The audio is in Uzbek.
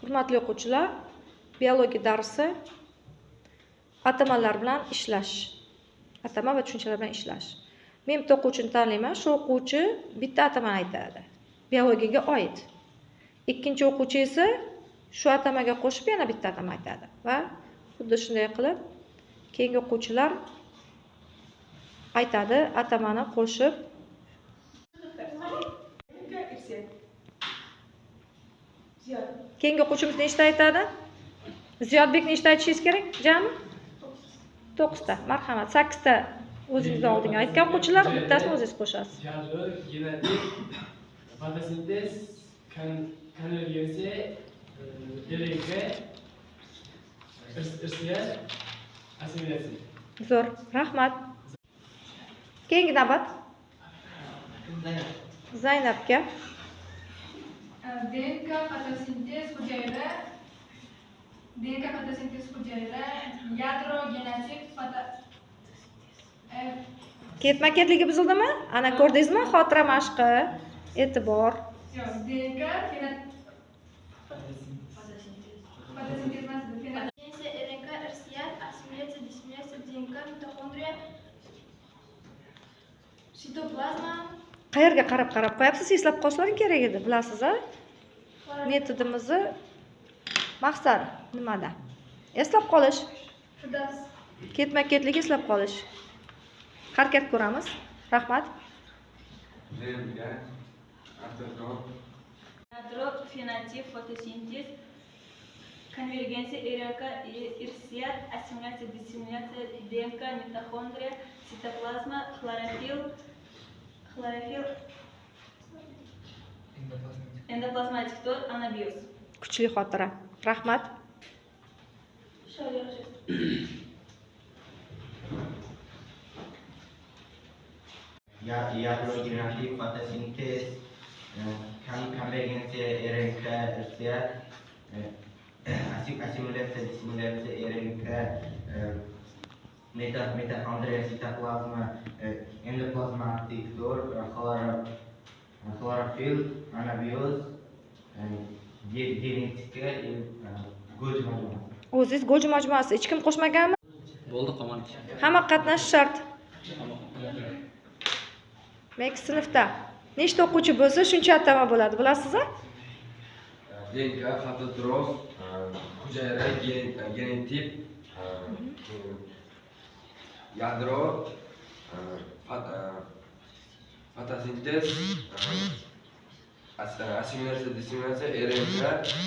Hurmatli o'quvchilar, biologiya darsi atamalar bilan ishlash. Atama va tushunchalar bilan ishlash. Men bitta o'quvchini tanlayman, shu o'quvchi bitta atamani aytadi. Biologiyaga oid. Ikkinchi o'quvchi esa shu atamaga qo'shib yana bitta atama aytadi va xuddi shunday qilib keyingi o'quvchilar aytadi, atamani qo'shib. Keyingi o'quvchimiz nechta aytadi? Ziyodbek nechta aytishingiz kerak? Jami 9 ta. Marhamat, 8 ta o'zingizdan oldinga aytgan o'quvchilar, bittasini o'zingiz qo'shasiz. Genetik, fotosintez, konvergensiya, DNK, irsiyat, assimilyatsiya. Zo'r, rahmat. Keyingi navbat Zaynabga. DNK fotosintez hujayra, yadro genetik Ketma-ketligi buzildimi? Ana ko'rdingizmi? Xotira mashqi, e'tibor. DNK RNK irsiyat, assimilyatsiya, dissimilyatsiya, DNK mitoxondriya, sitoplazma. Qayerga qarab qo'yapsiz? Eslab qolishlaring kerak edi, bilasiz-a? Metodimizni maqsadi nimada? Eslab qolish. Ketma-ketligi eslab qolish. Harakat ko'ramiz. Rahmat. Yadro, fenotip, fotosintez, konvergensiya, RNK, irsiyat, assimilyatsiya, dissimilyatsiya, DNK, mitoxondriya, sitoplazma, xlorofil, endoplazmatik tor, anabiyoz. Kuchli xotira. Rahmat. Yadro genetik, fotosintez, konvergensiya, RNK, irsiyat, assimilyatsiya, dissimilyatsiya, RNK, mitoxondriya, sitoplazma, endoplazmatik tor, xlorofil, anabiyoz, genetika, go'j majmuasi. O'zingiz go'j majmuasi hech kim qo'shmaganmi? Bo'ldi, qomon. Hamma qatnashish shart. Menga sinfda nechta o'quvchi bo'lsa, shuncha atama bo'ladi, bilasiz-a? DNK, fototrof, hujayra, genotip, yadro, fotosintez, assimilyatsiya, dissimilyatsiya, RNK,